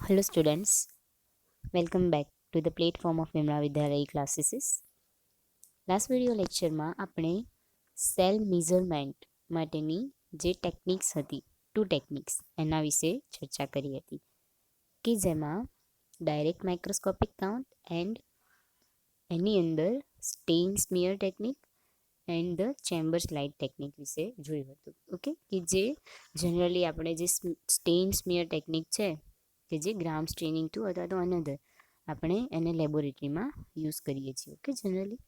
Hello students, welcome back to the platform of Vimla Vidyalaya classes. Last video લેક્ચરમાં આપણે cell measurement માટેની જે techniques હતી techniques એના વિશે ચર્ચા કરી હતી કે જેમાં ડાયરેક્ટ માઇક્રોસ્કોપિક કાઉન્ટ એન્ડ એની અંદર stain smear technique and the chamber slide technique વિશે જોયું હતું. ઓકે, કે જે જનરલી આપણે જે સ્ટેઇન સ્મિયર ટેકનિક છે કે જે ગ્રામ સ્ટ્રેનિંગ ટુ અથવા તો અનધર આપણે એને લેબોરેટરીમાં યુઝ કરીએ છીએ. ઓકે, જનરલી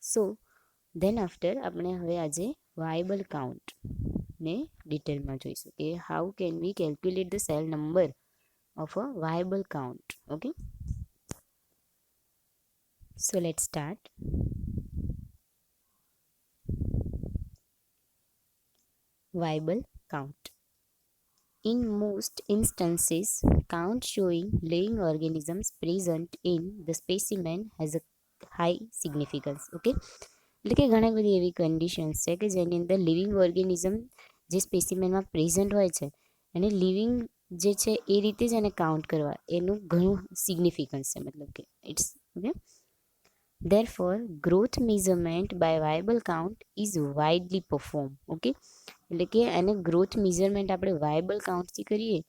સો ધેન આફ્ટર આપણે હવે આજે વાયબલ કાઉન્ટને ડિટેલમાં જોઈશું કે how can we calculate the cell number of a viable count. Okay, so let's start. Viable count. In most instances, count showing living organisms present in the specimen has a high significance. Okay, એટલે કે ઘણી બધી એવી conditions છે કે જેની અંદર living organism જે સ્પેસિમેનમાં પ્રેઝન્ટ હોય છે અને લિવિંગ જે છે એ રીતે જ એને કાઉન્ટ કરવા એનું ઘણું સિગ્નિફિકન્સ છે. મતલબ કે it's okay. Therefore, growth measurement by viable count is widely performed. Okay, એટલે કે એને ગ્રોથ મેઝરમેન્ટ આપણે વાયબલ કાઉન્ટથી કરીએ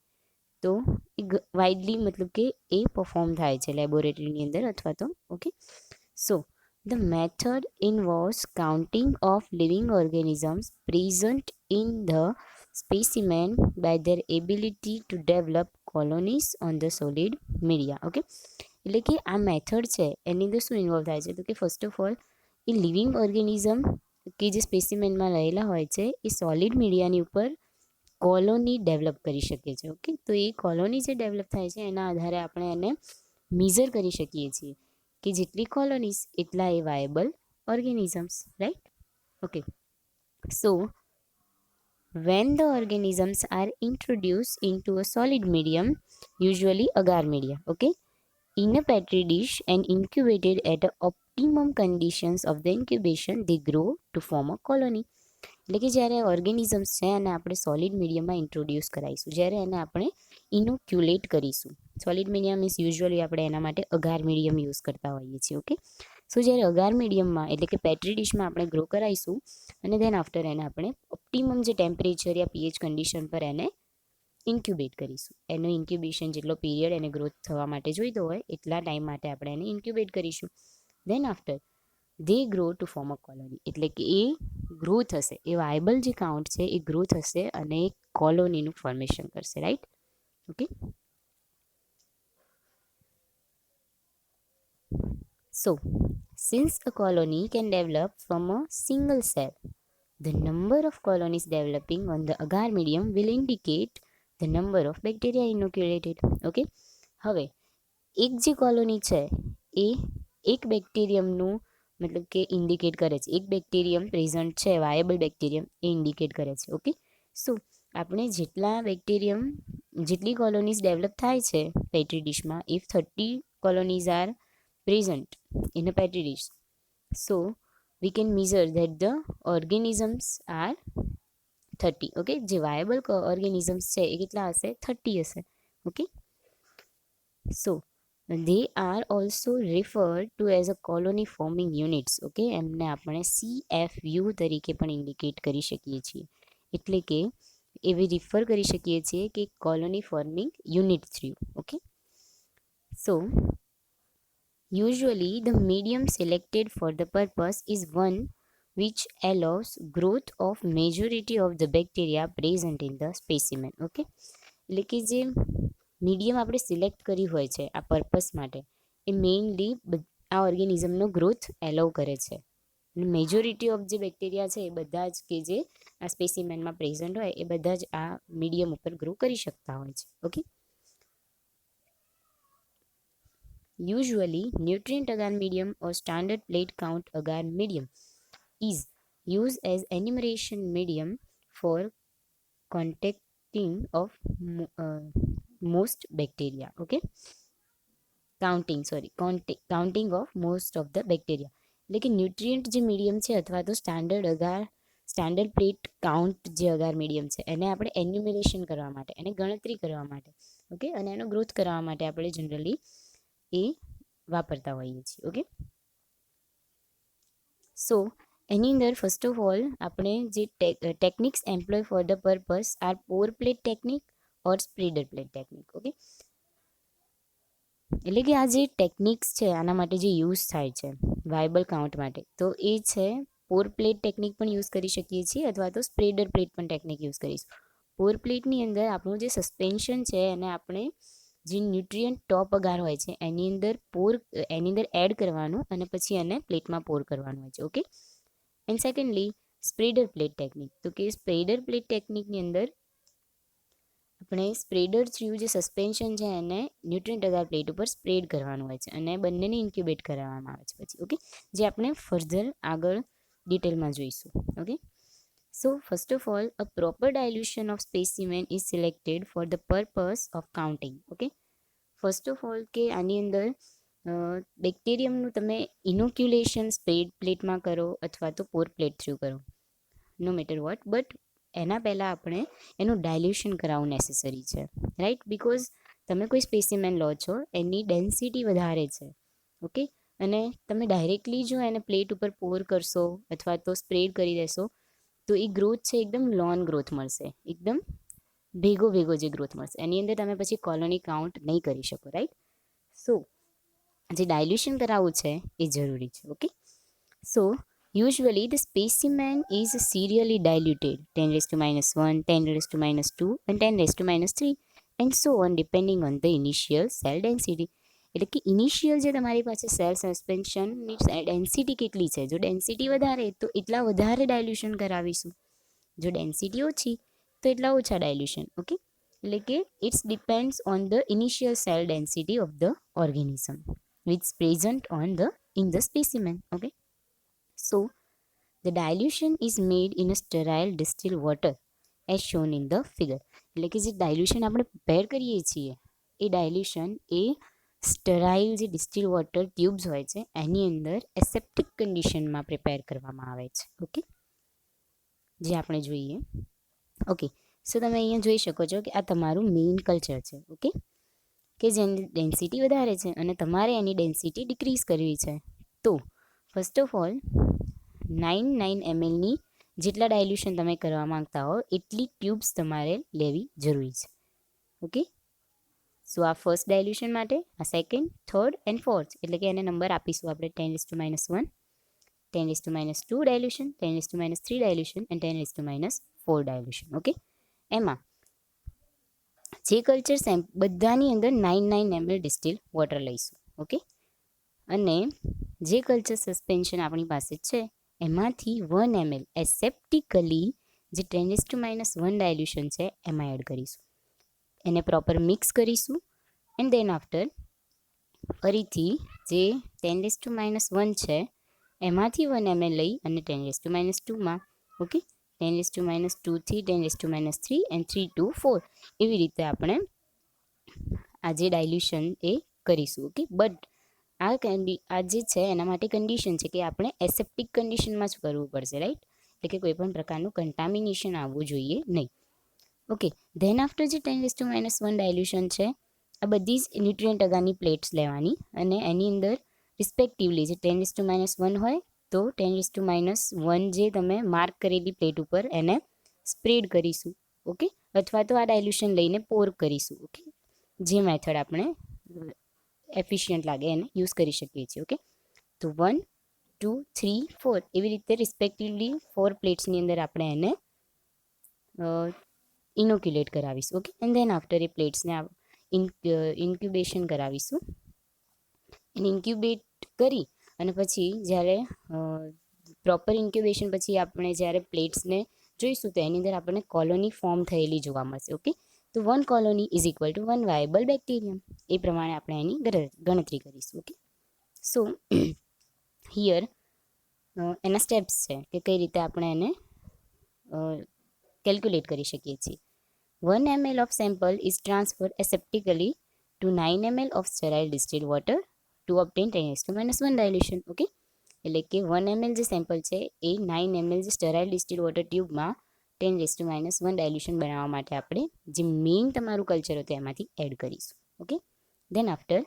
તો એ વાઇડલી મતલબ કે એ પરફોર્મ થાય છે લેબોરેટરીની અંદર અથવા તો. Okay, so the method involves counting of living organisms present in the specimen by their ability to develop colonies on the solid media. Okay, એટલે કે આ મેથડ છે એની અંદર શું ઇન્વોલ્વ થાય છે તો કે first of all A living organism કે જે સ્પેસિમેનમાં રહેલા હોય છે એ સોલિડ મીડિયાની ઉપર કોલોની ડેવલપ કરી શકે છે. ઓકે, તો એ કોલોની જે ડેવલપ થાય છે એના આધારે આપણે એને મેઝર કરી શકીએ છીએ કે જેટલી કોલોનીઝ એટલા એ viable organisms, right? Okay, so when the organisms are introduced into a solid medium, usually agar media, okay, in a petri dish and incubated at optimum conditions of the incubation, they grow to form a colony. એટલે કે જ્યારે organisms છે અને આપણે solid મીડિયમમાં introduce કરાવીશું, જ્યારે એને આપણે ઇનોક્યુલેટ કરીશું. સોલિડ મીડિયમ મીન્સ યુઝ્યુઅલી આપણે એના માટે અગાર મીડિયમ યુઝ કરતા હોઈએ છીએ. ઓકે, સો જ્યારે અગાર મીડિયમમાં એટલે કે પેટ્રી ડિશમાં આપણે ગ્રો કરાવીશું અને ધેન આફ્ટર એને આપણે ઓપ્ટિમમ જે ટેમ્પરેચર યા પીએચ કન્ડિશન પર એને ઇન્ક્યુબેટ કરીશું. એનો ઇન્ક્યુબેશન જેટલો પીરિયડ એને ગ્રોથ થવા માટે જોઈતો હોય એટલા ટાઈમ માટે આપણે એને ઇન્ક્યુબેટ કરીશું. Then after they grow to form a colony, એટલે કે એ ગ્રો થશે, એ વાયબલ જે કાઉન્ટ છે એ ગ્રો થશે અને એક કોલોનીનું ફોર્મેશન કરશે, right? Okay, so since a colony can develop from a single cell, the number of colonies developing on the agar medium will indicate the number of bacteria inoculated. Okay, હવે એક જે colony છે એ એક બેક્ટેરિયમનું મતલબ કે indicate કરે છે, એક બેક્ટેરિયમ પ્રેઝન્ટ છે વાયેબલ બેક્ટેરિયમ એ ઇન્ડિકેટ કરે છે. ઓકે, સો આપણે જેટલી કોલોનીઝ ડેવલપ થાય છે પેટ્રી ડિશમાં, if 30 colonies are present in a petri dish, so we can measure that the organisms are 30. Okay, જે વાયેબલ ઓર્ગેનિઝમ્સ છે એ કેટલા હશે? 30 હશે. Okay, so they are also referred to as a colony forming units. Okay, એમને આપણે CFU તરીકે પણ ઇન્ડિકેટ કરી શકીએ છીએ, એટલે કે એવી રિફર કરી શકીએ છીએ કે colony forming unit through. Okay, so usually the medium selected for the purpose is one which allows growth of majority of the bacteria present in the specimen. Okay, એટલે કે જે મીડિયમ આપણે સિલેક્ટ કરી હોય છે આ પર્પસ માટે એ mainly આ ઓર્ગેનિઝમનો ગ્રોથ એલાઉ કરે છે અને મેજોરિટી ઓફ જે બેક્ટેરિયા છે એ બધા જ કે જે આ સ્પેસિમેનમાં પ્રેઝન્ટ હોય એ બધા જ આ મીડિયમ ઉપર ગ્રો કરી શકતા હોય છે. Okay, usually nutrient agar medium or standard plate count agar medium is used as enumeration medium for contacting of most bacteria. Okay, counting of most of the bacteria, એટલે કે ન્યુટ્રિયન્ટ જે medium છે અથવા તો સ્ટાન્ડર્ડ પ્લેટ કાઉન્ટ જે અગાર medium છે એને આપણે એન્યુમરેશન કરવા માટે, એને ગણતરી કરવા માટે ઓકે, અને એનો ગ્રોથ કરાવવા માટે આપણે જનરલી એ વાપરતા હોઈએ છીએ. ઓકે, સો એની અંદર ફર્સ્ટ ઓફ ઓલ આપણે જે techniques employ for the purpose are pour plate technique or spreader plate technique. Okay, એટલે કે આ જે ટેકનિક્સ છે આના માટે જે યુઝ થાય છે વાયબલ કાઉન્ટ માટે, તો એ છે પોર પ્લેટ ટેકનિક પણ યુઝ કરી શકીએ છીએ અથવા તો સ્પ્રેડર પ્લેટ પણ ટેકનિક યુઝ કરીશું. પોર પ્લેટની અંદર આપણું જે સસ્પેન્શન છે એને આપણે જે ન્યુટ્રિયન્ટ ટોપ અગાર હોય છે એની અંદર એડ કરવાનું અને પછી એને પ્લેટમાં પોર કરવાનું હોય છે. Okay, and secondly spreader plate technique, તો કે સ્પ્રેડર પ્લેટ ટેકનિકની અંદર આપણે સ્પ્રેડર થ્રુ જે સસ્પેન્શન છે એને ન્યુટ્રિયન્ટ અગાર પ્લેટ ઉપર સ્પ્રેડ કરવાનું હોય છે અને બંનેને ઇન્ક્યુબેટ કરવામાં આવે છે પછી. ઓકે, જે આપણે ફર્ધર આગળ ડિટેલમાં જોઈશું. Okay, so first of all a proper ડાયલ્યુશન of specimen is selected four the purpose of counting. Okay, first of all કે આની અંદર બેક્ટેરિયમનું તમે ઇનોક્યુલેશન સ્પ્રેડ પ્લેટમાં કરો અથવા તો પોર પ્લેટ થ્રુ કરો, નો મેટર વોટ, બટ એના પહેલાં આપણે એનું ડાયલ્યુશન કરાવવું નેસેસરી છે, રાઈટ? બિકોઝ તમે કોઈ સ્પેસિમેન લો છો એની ડેન્સિટી વધારે છે. ઓકે, અને તમે ડાયરેક્ટલી જો એને પ્લેટ ઉપર પોર કરશો અથવા તો સ્પ્રેડ કરી દેશો તો એ ગ્રોથ છે એકદમ લોન ગ્રોથ મળશે, એકદમ ભેગો જે ગ્રોથ મળશે, એની અંદર તમે પછી કોલોની કાઉન્ટ નહીં કરી શકો, રાઈટ? સો જે ડાયલ્યુશન કરાવવું છે એ જરૂરી છે. Okay, so usually the specimen is serially diluted 10 raised to minus 1, 10 raised to minus 2 and 10 raised to minus 3 and so on depending on the initial cell density. એટલે કે ઇનિશિયલ જે તમારી પાસે સેલ સસ્પેન્શનની ડેન્સિટી કેટલી છે, જો ડેન્સિટી વધારે તો એટલા વધારે ડાયલ્યુશન કરાવીશું, જો ડેન્સિટી ઓછી તો એટલા ઓછા ડાયલ્યુશન. ઓકે, એટલે કે it's depends on the initial cell density of the organism which is present in the specimen. Okay, so the dilution is made in a sterile distilled water as shown in the figure. એટલે કે જે ડાયલ્યુશન આપણે prepare કરીએ છીએ એ ડાયલ્યુશન એ sterile જે distil water tubes હોય છે એની અંદર એસેપ્ટિક કન્ડિશનમાં પ્રિપેર કરવામાં આવે છે. ઓકે, જે આપણે જોઈએ. ઓકે, સો તમે અહીંયા જોઈ શકો છો કે આ તમારું મેઇન કલ્ચર છે. ઓકે, કે જેની ડેન્સિટી વધારે છે અને તમારે એની ડેન્સિટી ડિક્રીઝ કરવી છે, તો ફર્સ્ટ ઓફ ઓલ 9 mlની જેટલા ડાયલ્યુશન તમે કરવા માંગતા હો એટલી ટ્યુબ્સ તમારે લેવી જરૂરી છે. ઓકે, સો આ ફર્સ્ટ ડાયલ્યુશન માટે, આ સેકન્ડ, થર્ડ એન્ડ ફોર્થ, એટલે કે એને નંબર આપીશું આપણે 10⁻⁻1, 10⁻2 ડાયલ્યુશન, 10⁻3 ડાયલ્યુશન એન્ડ 10⁻4 ડાયલ્યુશન. ઓકે, એમાં જે કલ્ચર બધાની અંદર 9 ml ડિસ્ટિલ વોટર લઈશું. ઓકે, અને જે કલ્ચર સસ્પેન્શન આપણી પાસે છે એમાંથી 1 ml એસેપ્ટિકલી જે 10⁻1 ડાયલ્યુશન છે એમાં એડ કરીશું, એને પ્રોપર મિક્સ કરીશું એન્ડ દેન આફ્ટર ફરીથી જે 10⁻1 છે એમાંથી 1 ml લઈ અને 10⁻2માં, ઓકે, 10⁻2 થી 10⁻3 એન્ડ 3 to 4 એવી રીતે આપણે આ જે ડાયલ્યુશન એ કરીશું. ઓકે, બટ આ જે છે એના માટે કન્ડિશન છે કે આપણે એસેપ્ટિક કન્ડિશનમાં જ કરવું પડશે, રાઈટ? એટલે કે કોઈ પણ પ્રકારનું કન્ટામિનેશન આવવું જોઈએ નહીં. ઓકે, ધેન આફ્ટર જે 10⁻1 ડાયલ્યુશન છે આ બધી જ ન્યુટ્રિયન્ટ અગારની પ્લેટ્સ લેવાની અને એની અંદર રિસ્પેક્ટિવલી જે 10⁻1 હોય તો 10⁻1 જે તમે માર્ક કરેલી પ્લેટ ઉપર એને સ્પ્રેડ કરીશું. ઓકે, અથવા તો આ ડાયલ્યુશન લઈને પોર કરીશું. ઓકે, જે મેથડ આપણે એફિશિયન્ટ લાગે એને યુઝ કરી શકીએ છીએ. ઓકે, તો 1, 2, 3, 4 એવી રીતે રિસ્પેક્ટિવલી 4 પ્લેટ્સની અંદર આપણે એને ઇનોક્યુલેટ કરાવીશું. ઓકે, એન્ડ ધેન આફ્ટર એ પ્લેટ્સને ઇન્ક્યુબેશન કરાવીશું. એને ઇન્ક્યુબેટ કરી અને પછી જ્યારે પ્રોપર ઇન્ક્યુબેશન પછી આપણે જ્યારે પ્લેટ્સને જોઈશું તો એની અંદર આપણને કોલોની ફોર્મ થયેલી જોવા મળશે. ઓકે, તો 1 colony is equal to 1 viable bacterium, એ પ્રમાણે આપણે એની ગણતરી કરીશું. ઓકે, સો હિયર એના સ્ટેપ્સ છે કે કઈ રીતે આપણે એને કેલ્ક્યુલેટ કરી શકીએ છીએ. 1 ml of sample is transferred aseptically to 9 ml of sterile distilled water to obtain 10⁻1 dilution. Okay, એટલે કે 1 ml જે સેમ્પલ છે એ 9 ml જે સ્ટરાઇલ ડિસ્ટિલ વોટર ટ્યુબમાં 10⁻⁻1 ડાયલ્યુશન બનાવવા માટે આપણે જે મેઇન તમારું કલ્ચર હતું એમાંથી એડ કરીશું. Okay, then after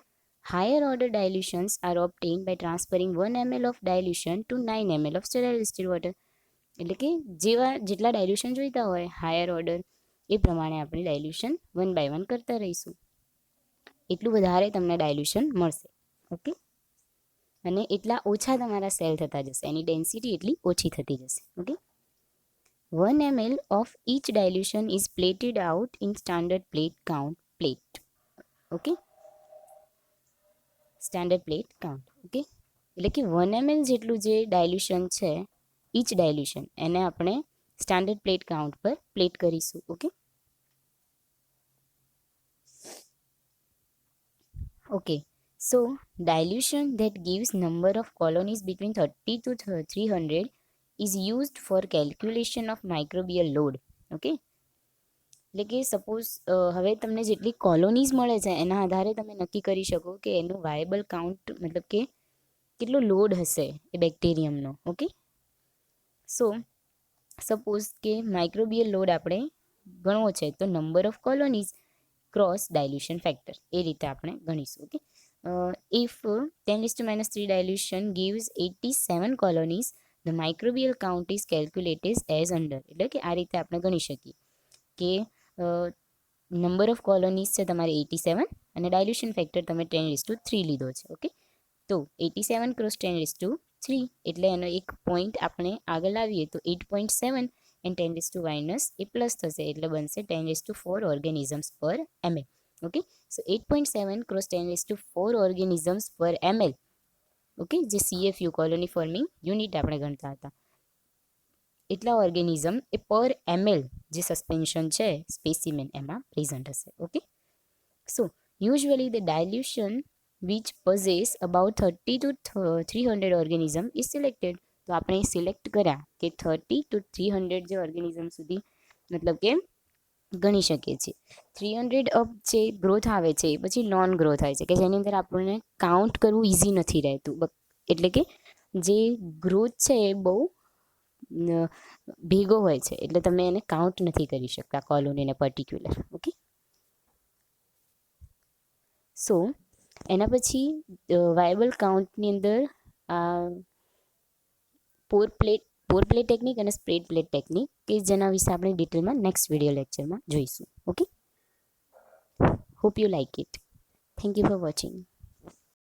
higher order dilutions are obtained by transferring 1 ml of dilution to 9 ml of sterile distilled water. એટલે કે જેટલા ડાયલ્યુશન જોઈતા હોય હાયર ઓર્ડર એ પ્રમાણે આપણે ડાયલ્યુશન 1 by 1 કરતા રહીશું. એટલું વધારે તમને ડાયલ્યુશન મળશે. ઓકે, અને એટલા ઓછા તમારા સેલ થતા જશે, એની ડેન્સિટી એટલી ઓછી થતી જશે. Okay, 1 ml of each dilution is plated out in standard plate count plate. Okay, standard plate count. Okay, એટલે કે 1 ml જેટલું જે ડાયલ્યુશન છે ઈચ ડાયલ્યુશન એને આપણે સ્ટાન્ડર્ડ પ્લેટ કાઉન્ટ પર પ્લેટ કરીશું. Okay, okay, so dilution that gives number of colonies between 30 to 300 is used for calculation of microbial load. Okay, એટલે કે સપોઝ હવે તમને જેટલી કોલોનીઝ મળે છે એના આધારે તમે નક્કી કરી શકો કે એનું વાયેબલ કાઉન્ટ મતલબ કે કેટલો લોડ હશે એ બેક્ટેરિયમનો. ઓકે, સો સપોઝ કે માઇક્રોબિયલ લોડ આપણે ગણવો છે તો number of colonies cross dilution factor એ રીતે આપણે ગણીશું. Okay, if 10⁻³ dilution gives 87 colonies, the microbial count is calculated as under. એટલે કે આ રીતે આપણે ગણી શકીએ કે નંબર ઓફ કોલોનીઝ છે તમારે 87 અને ડાયલ્યુશન ફેક્ટર તમે 10:3 લીધો છે. ઓકે, તો 87 ક્રોસ 10:3 એટલે એનો એક પોઈન્ટ આપણે આગળ લાવીએ તો 8.7 એન્ડ 10⁻⁻ એ પ્લસ થશે એટલે બનશે 10⁴ ઓર્ગેનિઝમ્સ પર ml. ઓકે, સો 8.7 ક્રોસ 10⁴ ઓર્ગેનિઝમ્સ પર ml. ઓકે, જે CFU કોલોની ફોર્મિંગ યુનિટ આપણે ગણતા હતા એટલા ઓર્ગેનિઝમ એ પર ml જે સસ્પેન્શન છે સ્પેસિમેન એમાં પ્રેઝન્ટ હશે. Okay, so usually the ડાયલ્યુશન which possess about 30 to 300 organism is selected. તો આપણે સિલેક્ટ કર્યા કે 30 to 300 જે ઓર્ગેનિઝમ સુધી મતલબ કે ગણી શકીએ છીએ. 300 અપ જે ગ્રોથ આવે છે પછી નોન ગ્રોથ આવે છે કે જેની અંદર આપણને કાઉન્ટ કરવું ઇઝી નથી રહેતું. એટલે કે જે ગ્રોથ છે એ બહુ ભેગો હોય છે એટલે તમે એને કાઉન્ટ નથી કરી શકતા કોલોનીને પર્ટિક્યુલર. ઓકે, સો એના પછી વાયેબલ કાઉન્ટની અંદર પોર પ્લેટ ટેકનિક અને સ્પ્રેડ પ્લેટ ટેકનિક કે જેના વિશે આપણે ડિટેલમાં નેક્સ્ટ વિડીયો લેક્ચરમાં જોઈશું. Okay, hope you like it. Thank you for watching.